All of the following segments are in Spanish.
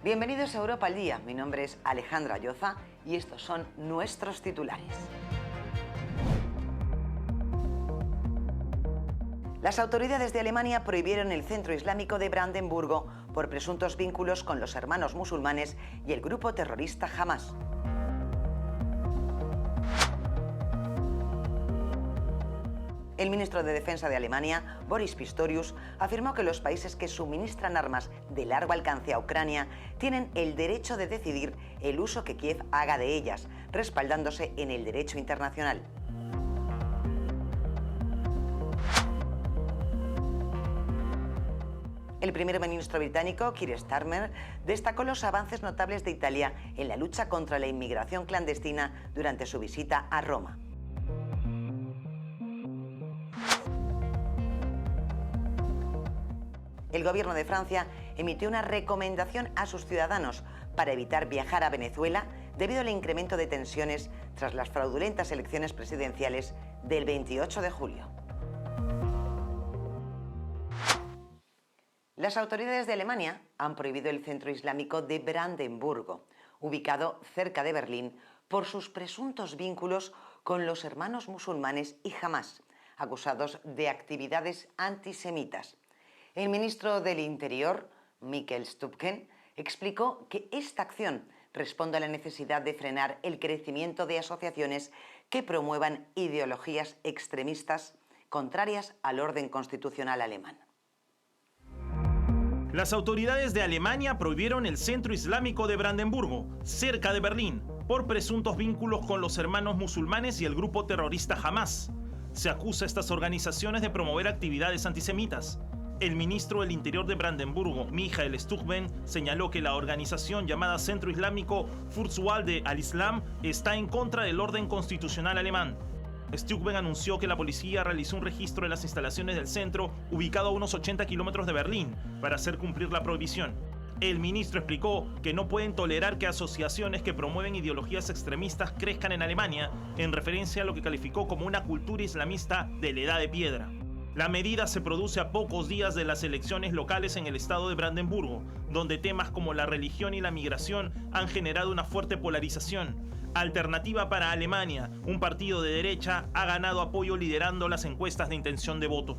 Bienvenidos a Europa al Día. Mi nombre es Alejandra Lloza y estos son nuestros titulares. Las autoridades de Alemania prohibieron el centro islámico de Brandenburgo por presuntos vínculos con los hermanos musulmanes y el grupo terrorista Hamas. El ministro de Defensa de Alemania, Boris Pistorius, afirmó que los países que suministran armas de largo alcance a Ucrania tienen el derecho de decidir el uso que Kiev haga de ellas, respaldándose en el derecho internacional. El primer ministro británico, Keir Starmer, destacó los avances notables de Italia en la lucha contra la inmigración clandestina durante su visita a Roma. El gobierno de Francia emitió una recomendación a sus ciudadanos para evitar viajar a Venezuela debido al incremento de tensiones tras las fraudulentas elecciones presidenciales del 28 de julio. Las autoridades de Alemania han prohibido el centro islámico de Brandenburgo, ubicado cerca de Berlín, por sus presuntos vínculos con los hermanos musulmanes y Hamas, acusados de actividades antisemitas. El ministro del Interior, Michael Stubken, explicó que esta acción responde a la necesidad de frenar el crecimiento de asociaciones que promuevan ideologías extremistas contrarias al orden constitucional alemán. Las autoridades de Alemania prohibieron el centro islámico de Brandenburgo, cerca de Berlín, por presuntos vínculos con los hermanos musulmanes y el grupo terrorista Hamas. Se acusa a estas organizaciones de promover actividades antisemitas. El ministro del Interior de Brandenburgo, Michael Stubben, señaló que la organización llamada Centro Islámico Fürstwalde al-Islam está en contra del orden constitucional alemán. Stubben anunció que la policía realizó un registro en las instalaciones del centro, ubicado a unos 80 kilómetros de Berlín, para hacer cumplir la prohibición. El ministro explicó que no pueden tolerar que asociaciones que promueven ideologías extremistas crezcan en Alemania, en referencia a lo que calificó como una cultura islamista de la edad de piedra. La medida se produce a pocos días de las elecciones locales en el estado de Brandenburgo, donde temas como la religión y la migración han generado una fuerte polarización. Alternativa para Alemania, un partido de derecha, ha ganado apoyo liderando las encuestas de intención de voto.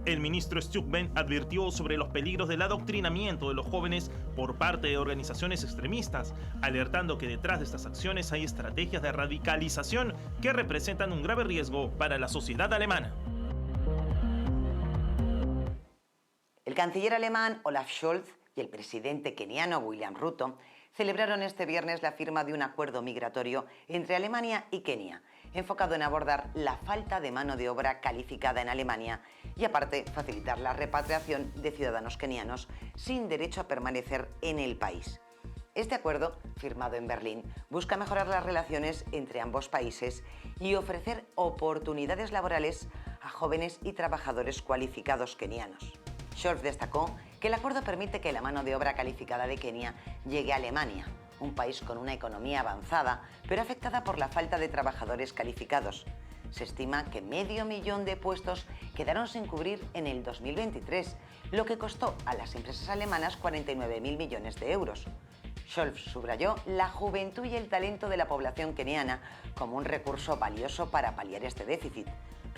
El ministro Stubben advirtió sobre los peligros del adoctrinamiento de los jóvenes por parte de organizaciones extremistas, alertando que detrás de estas acciones hay estrategias de radicalización que representan un grave riesgo para la sociedad alemana. El canciller alemán Olaf Scholz y el presidente keniano William Ruto celebraron este viernes la firma de un acuerdo migratorio entre Alemania y Kenia, enfocado en abordar la falta de mano de obra calificada en Alemania y aparte facilitar la repatriación de ciudadanos kenianos sin derecho a permanecer en el país. Este acuerdo, firmado en Berlín, busca mejorar las relaciones entre ambos países y ofrecer oportunidades laborales a jóvenes y trabajadores cualificados kenianos. Scholz destacó que el acuerdo permite que la mano de obra calificada de Kenia llegue a Alemania, un país con una economía avanzada, pero afectada por la falta de trabajadores calificados. Se estima que 500.000 de puestos quedaron sin cubrir en el 2023, lo que costó a las empresas alemanas 49.000 millones de euros. Scholz subrayó la juventud y el talento de la población keniana como un recurso valioso para paliar este déficit.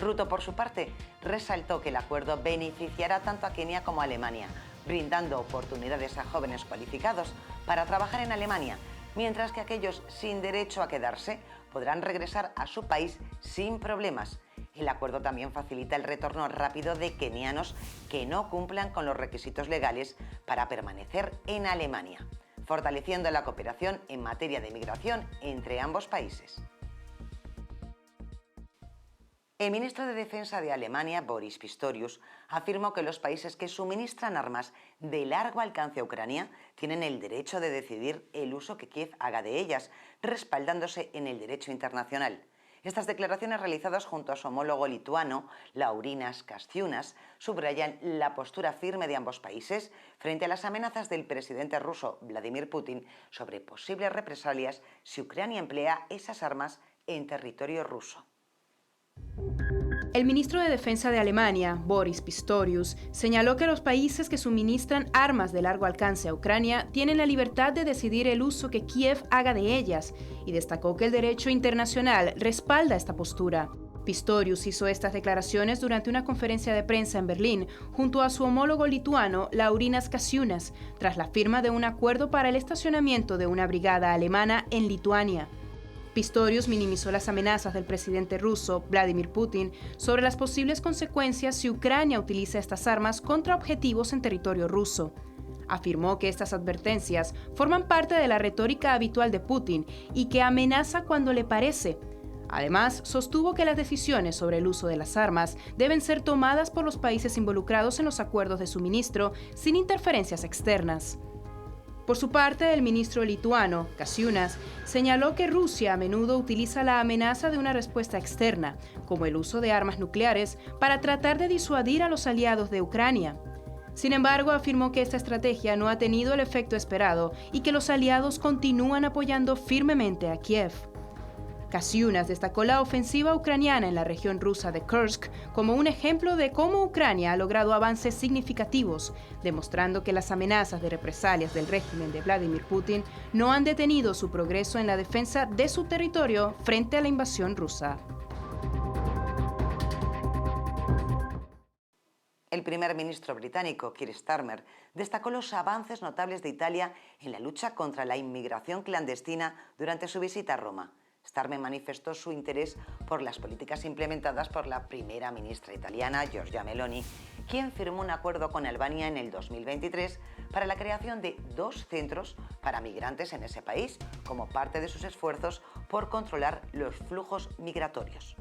Ruto, por su parte, resaltó que el acuerdo beneficiará tanto a Kenia como a Alemania, brindando oportunidades a jóvenes cualificados para trabajar en Alemania, mientras que aquellos sin derecho a quedarse podrán regresar a su país sin problemas. El acuerdo también facilita el retorno rápido de kenianos que no cumplan con los requisitos legales para permanecer en Alemania, fortaleciendo la cooperación en materia de migración entre ambos países. El ministro de Defensa de Alemania, Boris Pistorius, afirmó que los países que suministran armas de largo alcance a Ucrania tienen el derecho de decidir el uso que Kiev haga de ellas, respaldándose en el derecho internacional. Estas declaraciones realizadas junto a su homólogo lituano, Laurinas Kasciunas, subrayan la postura firme de ambos países frente a las amenazas del presidente ruso Vladimir Putin sobre posibles represalias si Ucrania emplea esas armas en territorio ruso. El ministro de Defensa de Alemania, Boris Pistorius, señaló que los países que suministran armas de largo alcance a Ucrania tienen la libertad de decidir el uso que Kiev haga de ellas y destacó que el derecho internacional respalda esta postura. Pistorius hizo estas declaraciones durante una conferencia de prensa en Berlín junto a su homólogo lituano Laurynas Kasčiūnas, tras la firma de un acuerdo para el estacionamiento de una brigada alemana en Lituania. Pistorius minimizó las amenazas del presidente ruso, Vladimir Putin, sobre las posibles consecuencias si Ucrania utiliza estas armas contra objetivos en territorio ruso. Afirmó que estas advertencias forman parte de la retórica habitual de Putin y que amenaza cuando le parece. Además, sostuvo que las decisiones sobre el uso de las armas deben ser tomadas por los países involucrados en los acuerdos de suministro sin interferencias externas. Por su parte, el ministro lituano, Kasčiūnas, señaló que Rusia a menudo utiliza la amenaza de una respuesta externa, como el uso de armas nucleares, para tratar de disuadir a los aliados de Ucrania. Sin embargo, afirmó que esta estrategia no ha tenido el efecto esperado y que los aliados continúan apoyando firmemente a Kiev. Kasčiūnas destacó la ofensiva ucraniana en la región rusa de Kursk como un ejemplo de cómo Ucrania ha logrado avances significativos, demostrando que las amenazas de represalias del régimen de Vladimir Putin no han detenido su progreso en la defensa de su territorio frente a la invasión rusa. El primer ministro británico, Keir Starmer, destacó los avances notables de Italia en la lucha contra la inmigración clandestina durante su visita a Roma. Starmer manifestó su interés por las políticas implementadas por la primera ministra italiana, Giorgia Meloni, quien firmó un acuerdo con Albania en el 2023 para la creación de 2 centros para migrantes en ese país, como parte de sus esfuerzos por controlar los flujos migratorios.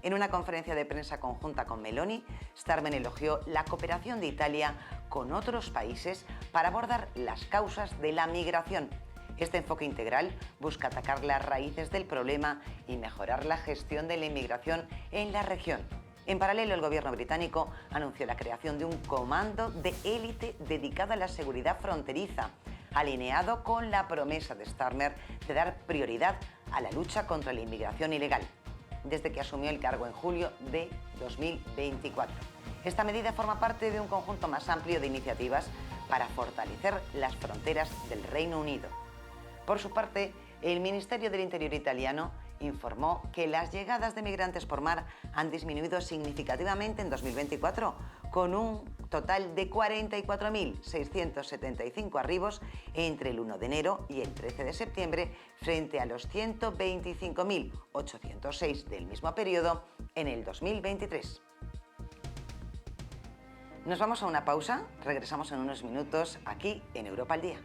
En una conferencia de prensa conjunta con Meloni, Starmer elogió la cooperación de Italia con otros países para abordar las causas de la migración. Este enfoque integral busca atacar las raíces del problema y mejorar la gestión de la inmigración en la región. En paralelo, el gobierno británico anunció la creación de un comando de élite dedicado a la seguridad fronteriza, alineado con la promesa de Starmer de dar prioridad a la lucha contra la inmigración ilegal, desde que asumió el cargo en julio de 2024. Esta medida forma parte de un conjunto más amplio de iniciativas para fortalecer las fronteras del Reino Unido. Por su parte, el Ministerio del Interior italiano informó que las llegadas de migrantes por mar han disminuido significativamente en 2024, con un total de 44.675 arribos entre el 1 de enero y el 13 de septiembre, frente a los 125.806 del mismo periodo en el 2023. Nos vamos a una pausa, regresamos en unos minutos aquí en Europa al Día.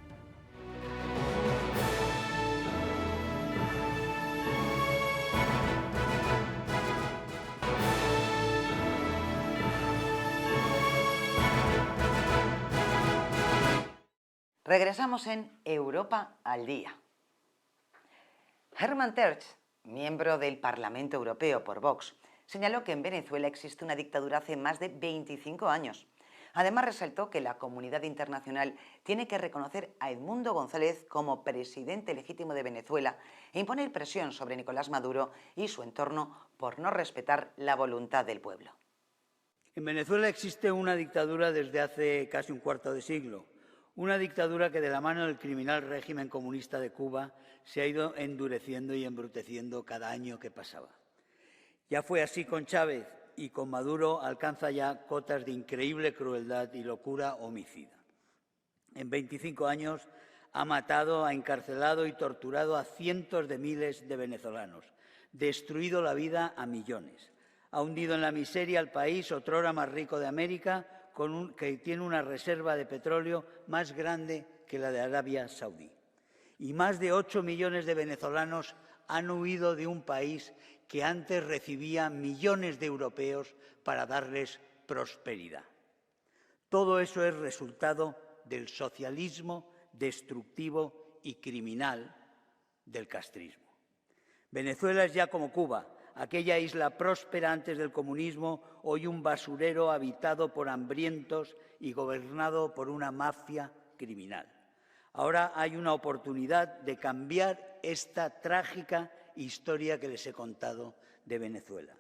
Regresamos en Europa al Día. Hermann Tertsch, miembro del Parlamento Europeo por Vox, señaló que en Venezuela existe una dictadura hace más de 25 años. Además, resaltó que la comunidad internacional tiene que reconocer a Edmundo González como presidente legítimo de Venezuela e imponer presión sobre Nicolás Maduro y su entorno por no respetar la voluntad del pueblo. En Venezuela existe una dictadura desde hace casi un cuarto de siglo. Una dictadura que de la mano del criminal régimen comunista de Cuba se ha ido endureciendo y embruteciendo cada año que pasaba. Ya fue así con Chávez y con Maduro alcanza ya cotas de increíble crueldad y locura homicida. En 25 años ha matado, ha encarcelado y torturado a cientos de miles de venezolanos, destruido la vida a millones. Ha hundido en la miseria al país otrora más rico de América, que tiene una reserva de petróleo más grande que la de Arabia Saudí. Y más de 8 millones de venezolanos han huido de un país que antes recibía millones de europeos para darles prosperidad. Todo eso es resultado del socialismo destructivo y criminal del castrismo. Venezuela es ya como Cuba, aquella isla próspera antes del comunismo, hoy un basurero habitado por hambrientos y gobernado por una mafia criminal. Ahora hay una oportunidad de cambiar esta trágica historia que les he contado de Venezuela.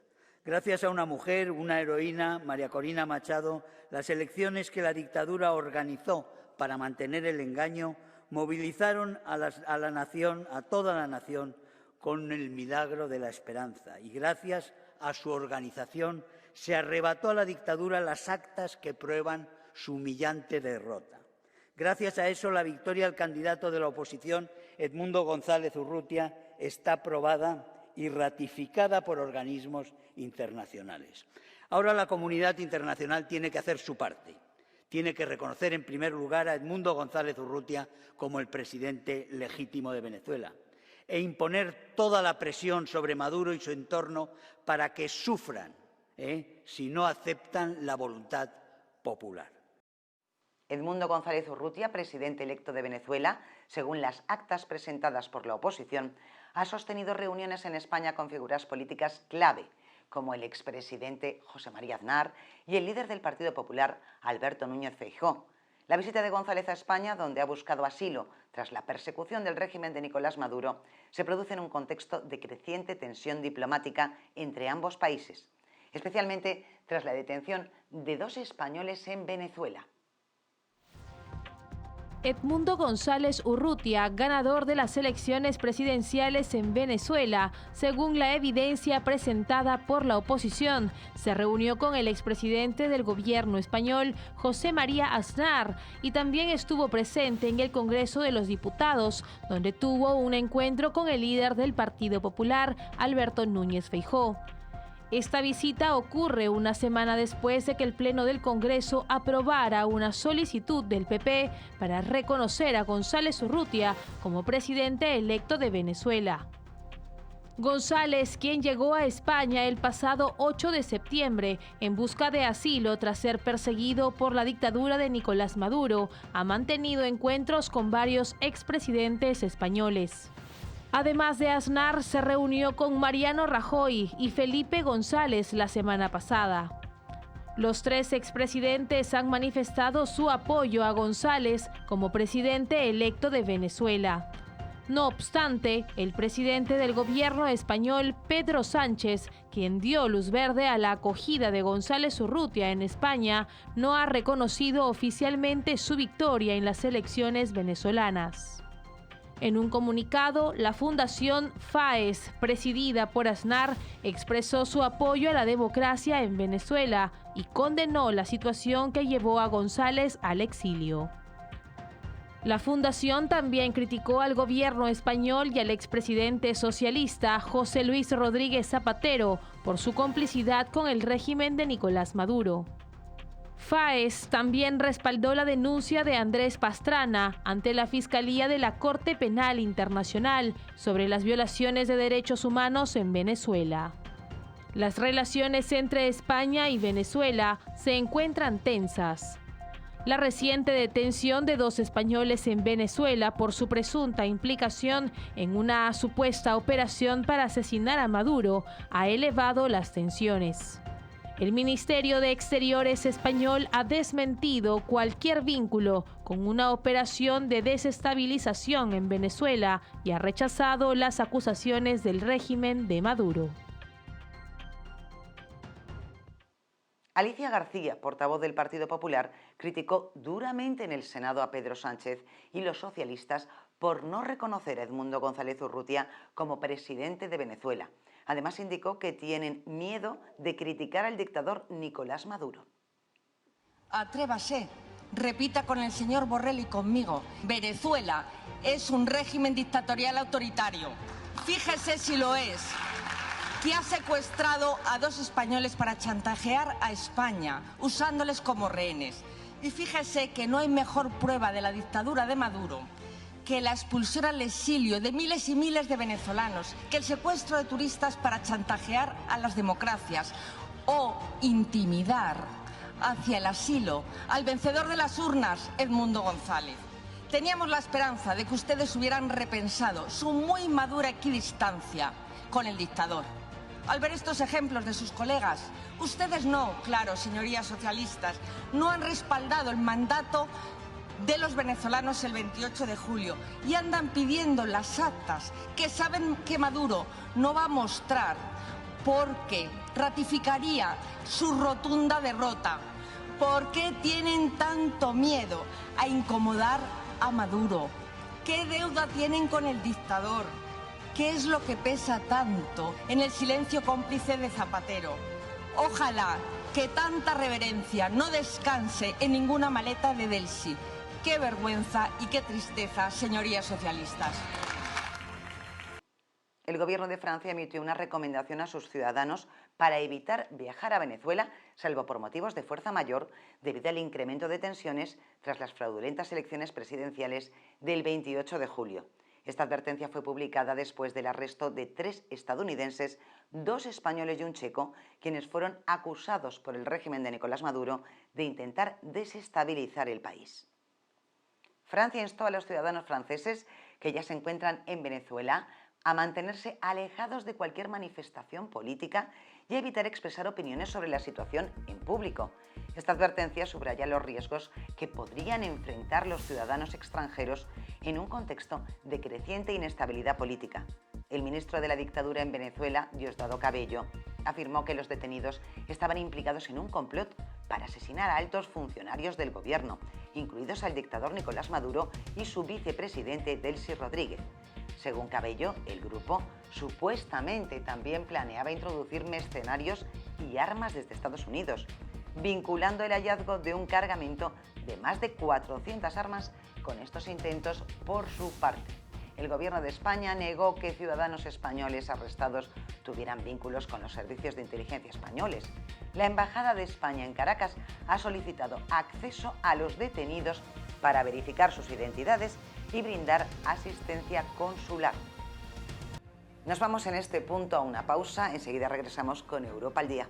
Gracias a una mujer, una heroína, María Corina Machado, las elecciones que la dictadura organizó para mantener el engaño movilizaron a la nación, a toda la nación, con el milagro de la esperanza. Y gracias a su organización se arrebató a la dictadura las actas que prueban su humillante derrota. Gracias a eso, la victoria del candidato de la oposición, Edmundo González Urrutia, está probada y ratificada por organismos internacionales. Ahora la comunidad internacional tiene que hacer su parte. Tiene que reconocer, en primer lugar, a Edmundo González Urrutia como el presidente legítimo de Venezuela e imponer toda la presión sobre Maduro y su entorno para que sufran, si no aceptan la voluntad popular. Edmundo González Urrutia, presidente electo de Venezuela, según las actas presentadas por la oposición, ha sostenido reuniones en España con figuras políticas clave, como el expresidente José María Aznar y el líder del Partido Popular, Alberto Núñez Feijóo. La visita de González a España, donde ha buscado asilo tras la persecución del régimen de Nicolás Maduro, se produce en un contexto de creciente tensión diplomática entre ambos países, especialmente tras la detención de 2 españoles en Venezuela. Edmundo González Urrutia, ganador de las elecciones presidenciales en Venezuela, según la evidencia presentada por la oposición, se reunió con el expresidente del gobierno español, José María Aznar, y también estuvo presente en el Congreso de los Diputados, donde tuvo un encuentro con el líder del Partido Popular, Alberto Núñez Feijóo. Esta visita ocurre una semana después de que el Pleno del Congreso aprobara una solicitud del PP para reconocer a González Urrutia como presidente electo de Venezuela. González, quien llegó a España el pasado 8 de septiembre en busca de asilo tras ser perseguido por la dictadura de Nicolás Maduro, ha mantenido encuentros con varios expresidentes españoles. Además de Aznar, se reunió con Mariano Rajoy y Felipe González la semana pasada. Los 3 expresidentes han manifestado su apoyo a González como presidente electo de Venezuela. No obstante, el presidente del gobierno español, Pedro Sánchez, quien dio luz verde a la acogida de González Urrutia en España, no ha reconocido oficialmente su victoria en las elecciones venezolanas. En un comunicado, la Fundación FAES, presidida por Aznar, expresó su apoyo a la democracia en Venezuela y condenó la situación que llevó a González al exilio. La fundación también criticó al gobierno español y al expresidente socialista José Luis Rodríguez Zapatero por su complicidad con el régimen de Nicolás Maduro. FAES también respaldó la denuncia de Andrés Pastrana ante la Fiscalía de la Corte Penal Internacional sobre las violaciones de derechos humanos en Venezuela. Las relaciones entre España y Venezuela se encuentran tensas. La reciente detención de 2 españoles en Venezuela por su presunta implicación en una supuesta operación para asesinar a Maduro ha elevado las tensiones. El Ministerio de Exteriores español ha desmentido cualquier vínculo con una operación de desestabilización en Venezuela y ha rechazado las acusaciones del régimen de Maduro. Alicia García, portavoz del Partido Popular, criticó duramente en el Senado a Pedro Sánchez y los socialistas por no reconocer a Edmundo González Urrutia como presidente de Venezuela. Además, indicó que tienen miedo de criticar al dictador Nicolás Maduro. Atrévase, repita con el señor Borrell y conmigo. Venezuela es un régimen dictatorial autoritario. Fíjese si lo es, que ha secuestrado a 2 españoles para chantajear a España, usándoles como rehenes. Y fíjese que no hay mejor prueba de la dictadura de Maduro que la expulsión al exilio de miles y miles de venezolanos, que el secuestro de turistas para chantajear a las democracias o intimidar hacia el asilo al vencedor de las urnas, Edmundo González. Teníamos la esperanza de que ustedes hubieran repensado su muy madura equidistancia con el dictador. Al ver estos ejemplos de sus colegas, ustedes no, claro, señorías socialistas, no han respaldado el mandato de los venezolanos el 28 de julio y andan pidiendo las actas que saben que Maduro no va a mostrar porque ratificaría su rotunda derrota. ¿Por qué tienen tanto miedo a incomodar a Maduro? ¿Qué deuda tienen con el dictador? ¿Qué es lo que pesa tanto en el silencio cómplice de Zapatero? Ojalá que tanta reverencia no descanse en ninguna maleta de Delsi. ¡Qué vergüenza y qué tristeza, señorías socialistas! El gobierno de Francia emitió una recomendación a sus ciudadanos para evitar viajar a Venezuela, salvo por motivos de fuerza mayor, debido al incremento de tensiones tras las fraudulentas elecciones presidenciales del 28 de julio. Esta advertencia fue publicada después del arresto de 3 estadounidenses, 2 españoles y un checo, quienes fueron acusados por el régimen de Nicolás Maduro de intentar desestabilizar el país. Francia instó a los ciudadanos franceses que ya se encuentran en Venezuela a mantenerse alejados de cualquier manifestación política y a evitar expresar opiniones sobre la situación en público. Esta advertencia subraya los riesgos que podrían enfrentar los ciudadanos extranjeros en un contexto de creciente inestabilidad política. El ministro de la dictadura en Venezuela, Diosdado Cabello, afirmó que los detenidos estaban implicados en un complot para asesinar a altos funcionarios del gobierno, incluidos al dictador Nicolás Maduro y su vicepresidente Delcy Rodríguez. Según Cabello, el grupo supuestamente también planeaba introducir mercenarios y armas desde Estados Unidos, vinculando el hallazgo de un cargamento de más de 400 armas con estos intentos por su parte. El gobierno de España negó que ciudadanos españoles arrestados tuvieran vínculos con los servicios de inteligencia españoles. La Embajada de España en Caracas ha solicitado acceso a los detenidos para verificar sus identidades y brindar asistencia consular. Nos vamos en este punto a una pausa, enseguida regresamos con Europa al Día.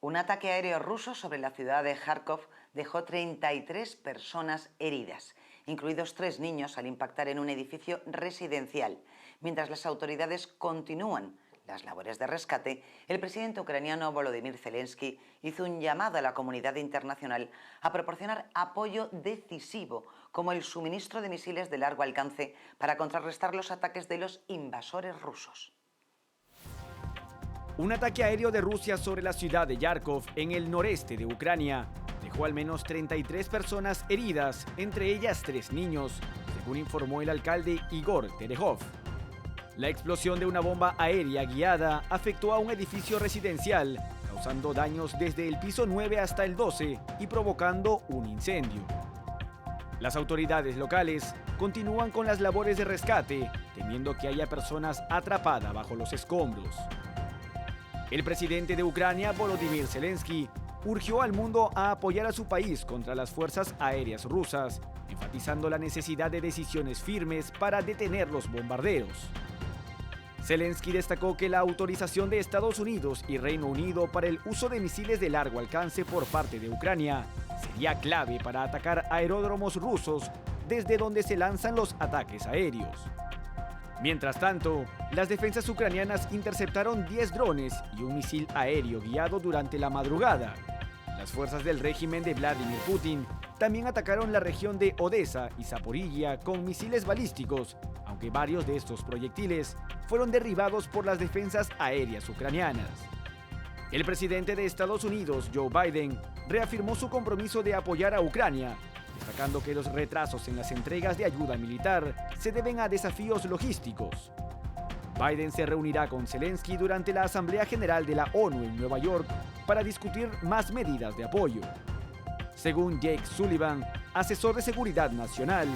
Un ataque aéreo ruso sobre la ciudad de Kharkov dejó 33 personas heridas, incluidos 3 niños, al impactar en un edificio residencial. Mientras las autoridades continúan las labores de rescate, el presidente ucraniano Volodymyr Zelensky hizo un llamado a la comunidad internacional a proporcionar apoyo decisivo, como el suministro de misiles de largo alcance para contrarrestar los ataques de los invasores rusos. Un ataque aéreo de Rusia sobre la ciudad de Kharkov, en el noreste de Ucrania, dejó al menos 33 personas heridas, entre ellas 3 niños, según informó el alcalde Igor Terehov. La explosión de una bomba aérea guiada afectó a un edificio residencial, causando daños desde el piso 9 hasta el 12 y provocando un incendio. Las autoridades locales continúan con las labores de rescate, temiendo que haya personas atrapadas bajo los escombros. El presidente de Ucrania, Volodymyr Zelensky, urgió al mundo a apoyar a su país contra las fuerzas aéreas rusas, enfatizando la necesidad de decisiones firmes para detener los bombardeos. Zelensky destacó que la autorización de Estados Unidos y Reino Unido para el uso de misiles de largo alcance por parte de Ucrania sería clave para atacar aeródromos rusos desde donde se lanzan los ataques aéreos. Mientras tanto, las defensas ucranianas interceptaron 10 drones y un misil aéreo guiado durante la madrugada. Las fuerzas del régimen de Vladimir Putin también atacaron la región de Odessa y Zaporilla con misiles balísticos, aunque varios de estos proyectiles fueron derribados por las defensas aéreas ucranianas. El presidente de Estados Unidos, Joe Biden, reafirmó su compromiso de apoyar a Ucrania, destacando que los retrasos en las entregas de ayuda militar se deben a desafíos logísticos. Biden se reunirá con Zelensky durante la Asamblea General de la ONU en Nueva York para discutir más medidas de apoyo. Según Jake Sullivan, asesor de seguridad nacional,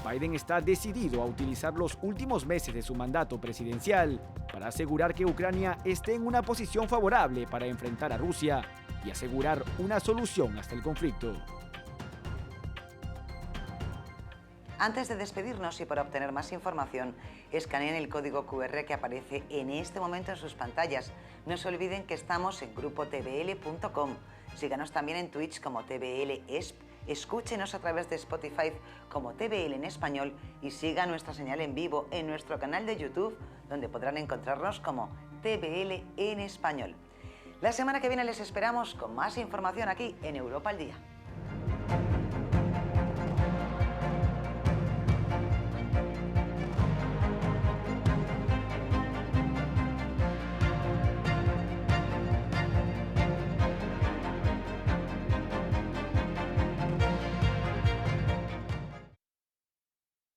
Biden está decidido a utilizar los últimos meses de su mandato presidencial para asegurar que Ucrania esté en una posición favorable para enfrentar a Rusia y asegurar una solución hasta el conflicto. Antes de despedirnos y para obtener más información, escaneen el código QR que aparece en este momento en sus pantallas. No se olviden que estamos en grupotvl.com. Síganos también en Twitch como TVL-ESP, escúchenos a través de Spotify como TVL en español y sigan nuestra señal en vivo en nuestro canal de YouTube, donde podrán encontrarnos como TVL en español. La semana que viene les esperamos con más información aquí en Europa al Día.